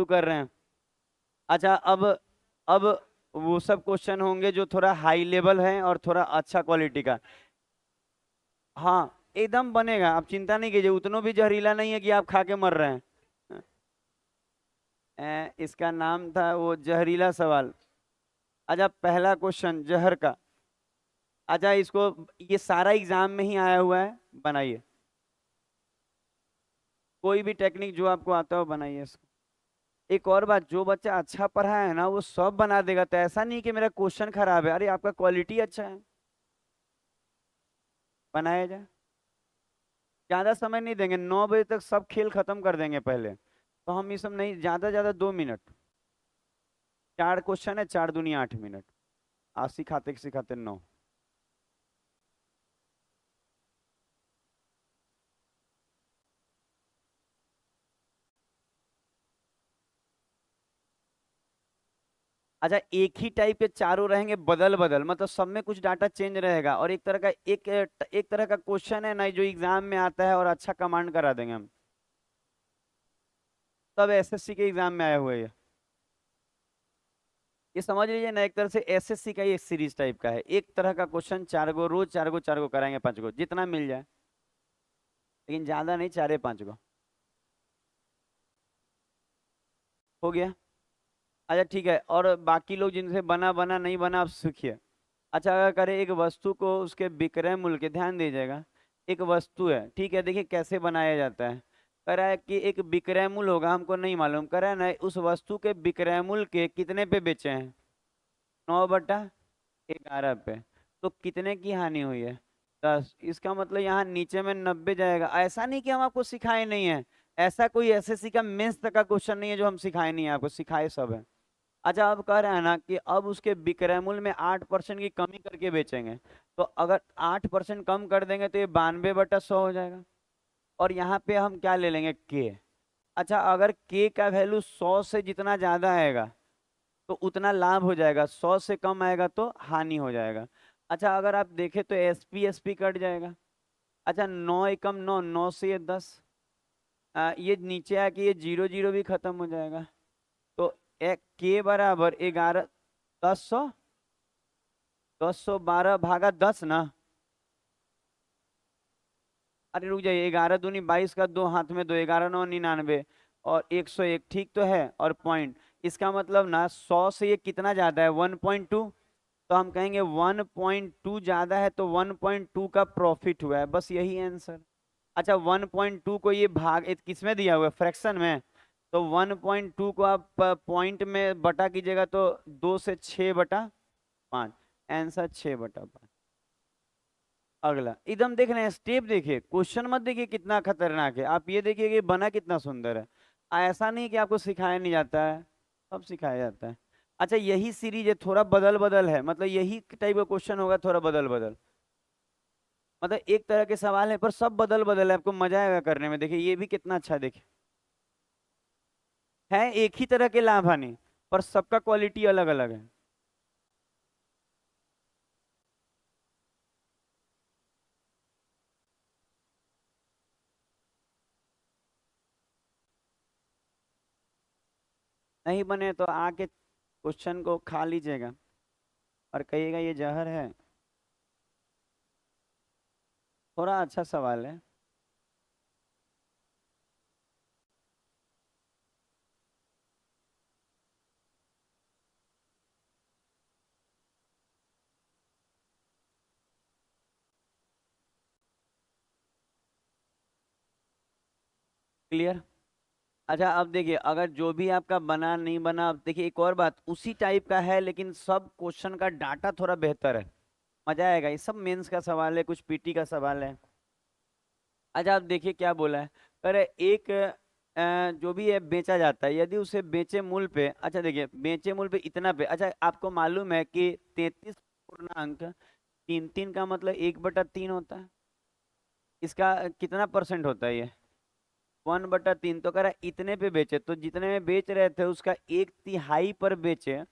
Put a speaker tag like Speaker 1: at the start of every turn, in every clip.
Speaker 1: शुरू कर रहे हैं। अच्छा, अब वो सब क्वेश्चन होंगे जो थोड़ा हाई लेवल है और थोड़ा अच्छा क्वालिटी का। हाँ, एकदम बनेगा, आप चिंता नहीं कीजिए, उतना भी जहरीला नहीं है कि आप खा के मर रहे हैं। इसका नाम था वो जहरीला सवाल। अच्छा, पहला क्वेश्चन जहर का। अच्छा, इसको, ये सारा एग्जाम में ही आया हुआ है, बनाइए। कोई भी टेक्निक जो आपको आता हो बनाइए इसको। एक और बात, जो बच्चा अच्छा पढ़ा है ना वो सब बना देगा, तो ऐसा नहीं कि मेरा क्वेश्चन खराब है, अरे आपका क्वालिटी अच्छा है। बनाया जाए। ज्यादा समय नहीं देंगे, 9 बजे तक सब खेल खत्म कर देंगे पहले, तो हम ये सब नहीं, ज्यादा ज्यादा 2 मिनट। 4 क्वेश्चन है, 4 दूनी 8 मिनट। आज सिखाते सिखाते 9। अच्छा, एक ही टाइप के चारों रहेंगे, बदल बदल, मतलब सब में कुछ डाटा चेंज रहेगा, और एक तरह का एक तरह का क्वेश्चन है ना जो एग्जाम में आता है और अच्छा कमांड करा देंगे हम। सब एसएससी के एग्जाम में आए हुए हैं। ये समझ लीजिए ना, एक तरह से एसएससी का ही एक सीरीज टाइप का है, एक तरह का क्वेश्चन 4 गो रोज, 4 गो 4 गो कराएंगे, 5 गो जितना मिल जाए, लेकिन ज्यादा नहीं, 4 5 गो। हो गया। अच्छा ठीक है, और बाकी लोग जिनसे बना बना नहीं बना, आप सीखिए। अच्छा, अगर करें एक वस्तु को उसके विक्रय मूल्य के, ध्यान दीजिएगा, एक वस्तु है, ठीक है, देखिए कैसे बनाया जाता है। कह रहा है कि एक विक्रय मूल्य होगा, हमको नहीं मालूम, कह रहा है ना उस वस्तु के विक्रय मूल्य के कितने पे बेचे हैं, 9/11 पे। तो कितने की हानि हुई है, 10। इसका मतलब यहाँ नीचे में 90 जाएगा। ऐसा नहीं कि हम आपको सिखाए नहीं है, ऐसा कोई एसएससी का मेंस तक का क्वेश्चन नहीं है जो हम सिखाए नहीं है, आपको सिखाए सब है। अच्छा, अब कह रहे हैं ना कि अब उसके विक्रय मूल्य में 8% की कमी करके बेचेंगे, तो अगर 8% कम कर देंगे तो ये 92/100 हो जाएगा। और यहाँ पे हम क्या ले लेंगे, के। अच्छा, अगर के का वैल्यू 100 से जितना ज्यादा आएगा तो उतना लाभ हो जाएगा, 100 से कम आएगा तो हानि हो जाएगा। अच्छा, अगर आप देखें तो एसपी एसपी कट जाएगा। अच्छा, 9 एकम 9, 9 से ये 10, ये नीचे आके ये 0 0 भी खत्म हो जाएगा। तो एक के बराबर 11, 10 100, 10 112 भागा 10 ना। अरे रुक जाइए, 11 दूनी 22 का, दो हाथ में दो, 11 9 99, और 101, ठीक तो है, और पॉइंट। इसका मतलब ना 100 से ये कितना ज्यादा है, 1.2, तो हम कहेंगे 1.2 ज्यादा है, तो 1.2 का प्रॉफिट हुआ है, बस यही आंसर। अच्छा, 1.2 को ये भाग किस में दिया हुआ है, फ्रैक्शन में, तो 1.2 को आप पॉइंट में बटा कीजिएगा तो 2 से 6/5, आंसर 6/5। अगला एकदम देख रहे हैं, स्टेप देखिए, क्वेश्चन मत देखिए कितना खतरनाक है, आप ये देखिए कि बना कितना सुंदर है। ऐसा नहीं कि आपको सिखाया नहीं जाता है, सब सिखाया जाता है। अच्छा, यही सीरीज है, थोड़ा बदल बदल है, मतलब यही टाइप का क्वेश्चन होगा, थोड़ा बदल बदल, मतलब एक तरह के सवाल है पर सब बदल बदल है, आपको मजा आएगा करने में। देखिए ये भी कितना अच्छा है, देखिए है एक ही तरह के लाभ हानि, पर सबका क्वालिटी अलग अलग है। नहीं बने तो आके क्वेश्चन को खा लीजिएगा और कहिएगा ये जहर है। थोड़ा अच्छा सवाल है। क्लियर। अच्छा, अब देखिए, अगर जो भी आपका बना नहीं बना, अब देखिए एक और बात, उसी टाइप का है लेकिन सब क्वेश्चन का डाटा थोड़ा बेहतर है, मजा आएगा। ये सब मेंस का सवाल है, कुछ पीटी का सवाल है। अच्छा, आप देखिए क्या बोला है। अरे एक जो भी है बेचा जाता है, यदि उसे बेचे मूल्य पे, अच्छा देखिए बेचे मूल्य पे इतना पे, अच्छा आपको मालूम है कि 33.33 का मतलब 1/3 होता है, इसका कितना परसेंट होता है ये, 1/3। तो कह रहा है इतने पे बेचे, तो जितने में बेच रहे थे उसका 1/3 पर बेचे,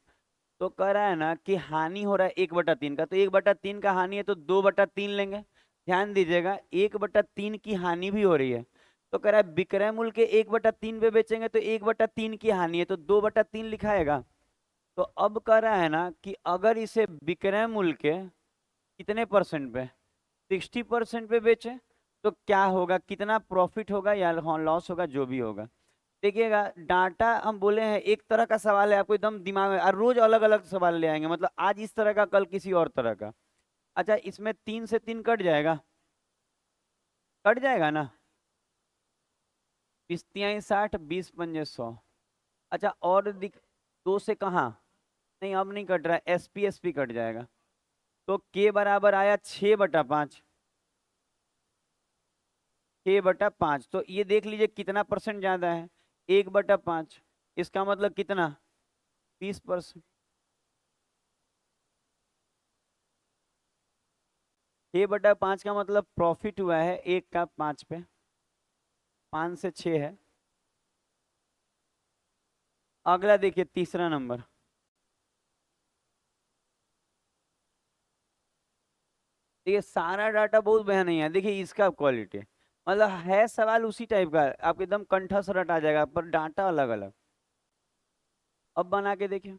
Speaker 1: तो कह रहा है ना कि हानि हो रहा है 1/3 का, तो 1/3 का हानि है तो 2/3 लेंगे। ध्यान दीजिएगा, 1/3 की हानि भी हो रही है, तो कह रहा है विक्रय मूल्य के 1/3 पे बेचेंगे तो 1/3 की हानि है, तो 2/3 लिखाएगा। तो अब कह रहा है ना कि अगर इसे विक्रय मूल्य के कितने परसेंट पे, 60% पे बेचे तो क्या होगा, कितना प्रॉफिट होगा या लॉस होगा, जो भी होगा। देखिएगा डाटा हम बोले हैं एक तरह का सवाल है, आपको एकदम दिमाग में, और रोज अलग अलग सवाल ले आएंगे, मतलब आज इस तरह का कल किसी और तरह का। अच्छा इसमें 3 से 3 कट जाएगा, कट जाएगा ना। 20×3 = 60, 20×5 = 100। अच्छा और दिख, 2 से कहाँ, नहीं अब नहीं कट रहा है, एसपी कट जाएगा। तो के बराबर आया 6/5, 6/5। तो ये देख लीजिए कितना परसेंट ज्यादा है, 1/5। इसका मतलब कितना, 20%। 6/5 का मतलब प्रॉफिट हुआ है 1 का 5 पे, 5 से 6 है। अगला देखिए तीसरा नंबर, देखिए सारा डाटा बहुत बयान नहीं है, देखिए इसका क्वालिटी, मतलब है सवाल उसी टाइप का, आपको एकदम कंठस्थ रट आ जाएगा, पर डाटा अलग अलग। अब बना के देखिए।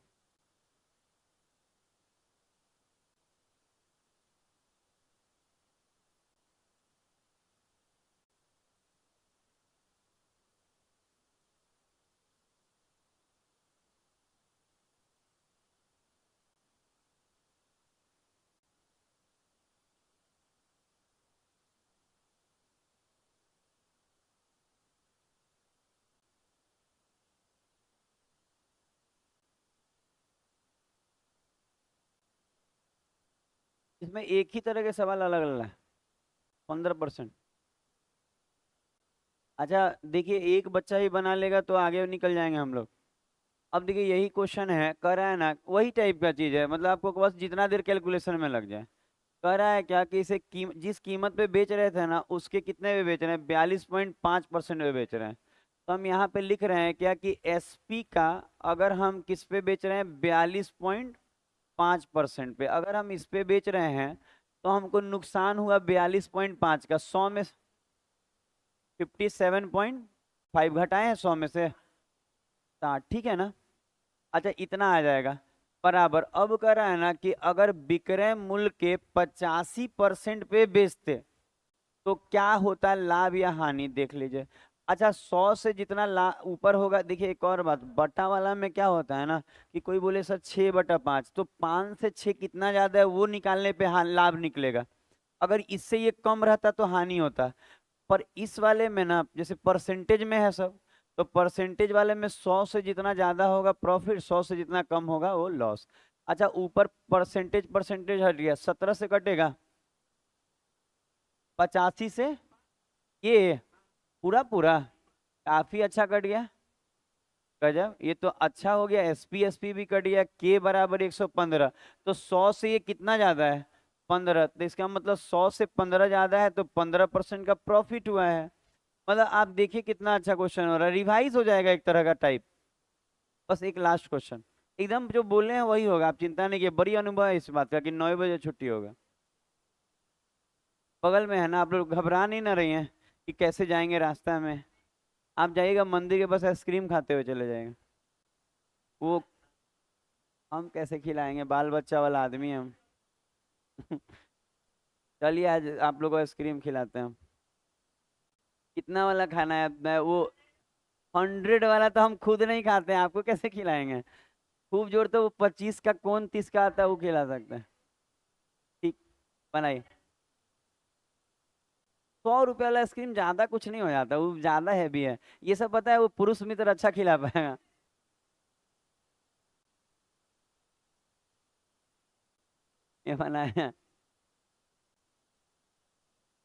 Speaker 1: इसमें एक ही तरह के सवाल अलग अलग है, 15%। अच्छा देखिए एक बच्चा ही बना लेगा तो आगे निकल जाएंगे हम लोग। अब देखिए यही क्वेश्चन है, कह रहा है ना वही टाइप का चीज है, मतलब आपको बस जितना देर कैलकुलेशन में लग जाए। कह रहा है क्या कि इसे जिस कीमत पे बेच रहे थे ना उसके कितने पे बेच रहे हैं, 42.5% पे बेच रहे हैं। तो हम यहाँ पे लिख रहे हैं क्या कि एसपी का, अगर हम किस पे बेच रहे हैं, 42.5% पे, अगर हम इस पे बेच रहे हैं तो हमको नुकसान हुआ 42.5 का, 100 में 57.5 घटाए हैं 100 में से 60, ठीक है ना। अच्छा इतना आ जाएगा बराबर। अब कह रहा है ना कि अगर विक्रय मूल्य के 85% पे बेचते तो क्या होता है, लाभ या हानि, देख लीजिए। अच्छा 100 से जितना ला ऊपर होगा, देखिए एक और बात, बटा वाला में क्या होता है ना कि कोई बोले सर 6/5, तो 5 से 6 कितना ज्यादा है वो निकालने पे लाभ निकलेगा। अगर इससे ये कम रहता तो हानि होता। पर इस वाले में ना जैसे परसेंटेज में है सब, तो परसेंटेज वाले में 100 से जितना ज्यादा होगा प्रॉफिट, 100 से जितना कम होगा वो लॉस। अच्छा ऊपर परसेंटेज परसेंटेज हट गया, 17 से कटेगा, 85 से ये पूरा पूरा, काफी अच्छा कट गया, गजब, ये तो अच्छा हो गया। एसपी भी कट गया, के बराबर 115। तो 100 से ये कितना ज्यादा है, 15, तो इसका मतलब 100 से 15 ज्यादा है, तो 15% का प्रॉफिट हुआ है। मतलब आप देखिए कितना अच्छा क्वेश्चन हो रहा है, रिवाइज हो जाएगा एक तरह का टाइप। बस एक लास्ट क्वेश्चन, एकदम जो बोले हैं वही होगा, आप चिंता नहीं कीजिए, बड़ी अनुभव है इस बात का कि 9 बजे छुट्टी होगा। बगल में है ना, आप लोग घबरा नहीं ना रही हैं कि कैसे जाएंगे रास्ता में। आप जाइएगा मंदिर के पास, आइसक्रीम खाते हुए चले जाएंगे। वो हम कैसे खिलाएंगे, बाल बच्चा वाला आदमी है हम। चलिए आज आप लोग को आइसक्रीम खिलाते हैं हम। कितना वाला खाना है, मैं वो 100 वाला तो हम खुद नहीं खाते हैं, आपको कैसे खिलाएंगे। खूब जोर तो वो 25 का कौन 30 का आता है वो खिला सकते हैं। ठीक, बनाइए। 100 रुपये वाला आइसक्रीम ज्यादा कुछ नहीं हो जाता, वो ज्यादा हैवी है। ये सब पता है, वो पुरुष मित्र अच्छा खिला पाएगा। ये बनाया,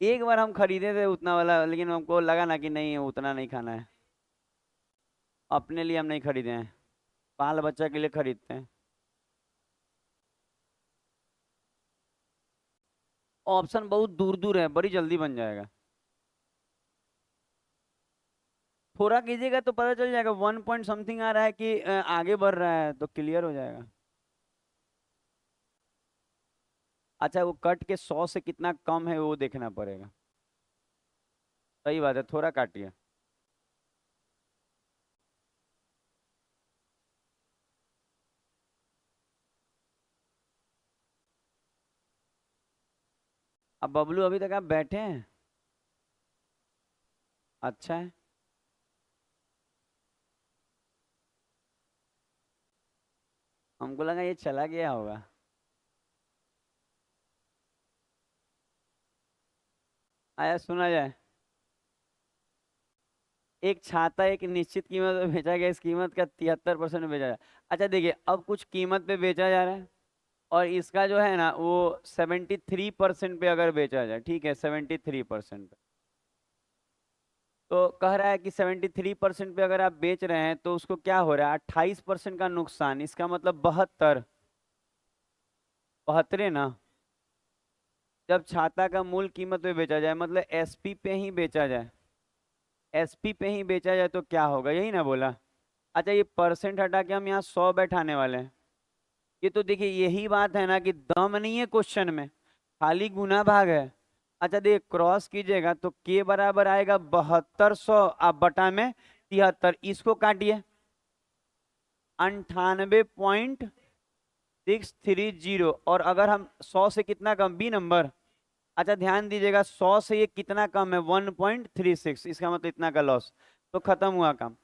Speaker 1: एक बार हम खरीदे थे उतना वाला, लेकिन हमको लगा ना कि नहीं उतना नहीं खाना है। अपने लिए हम नहीं खरीदे हैं, बाल बच्चा के लिए खरीदते हैं। ऑप्शन बहुत दूर दूर है, बड़ी जल्दी बन जाएगा। थोड़ा कीजिएगा तो पता चल जाएगा, 1 पॉइंट समथिंग आ रहा है कि आगे बढ़ रहा है, तो क्लियर हो जाएगा। अच्छा वो कट के 100 से कितना कम है वो देखना पड़ेगा। सही बात है, थोड़ा काटिए। अब बबलू अभी तक आप बैठे हैं? अच्छा है। हमको लगा ये चला गया होगा। आया, सुना जाए। एक छाता एक निश्चित कीमत पे बेचा गया, इस कीमत का 73% में बेचा जाए। अच्छा देखिए, अब कुछ कीमत पे बेचा जा रहा है और इसका जो है ना वो 73% पे अगर बेचा जाए, ठीक है, 73% पे, तो कह रहा है कि 73% पे अगर आप बेच रहे हैं तो उसको क्या हो रहा है, 28% का नुकसान, इसका मतलब 72। बहत्तरे ना। जब छाता का मूल कीमत पे बेचा जाए, मतलब एसपी पे ही बेचा जाए, एसपी पे ही बेचा जाए तो क्या होगा, यही ना बोला। अच्छा, ये परसेंट हटा के हम यहाँ 100 बैठाने वाले हैं। ये तो देखिए यही बात है ना कि दम नहीं है क्वेश्चन में, खाली गुना भाग है। अच्छा देखिए, क्रॉस कीजिएगा तो के बराबर आएगा 7200, आप बटा में 73, इसको काटिए, 98.630। और अगर हम 100 से कितना कम, बी नंबर। अच्छा ध्यान दीजिएगा, 100 से ये कितना कम है, 1.36, इसका मतलब इतना का लॉस। तो खत्म हुआ काम।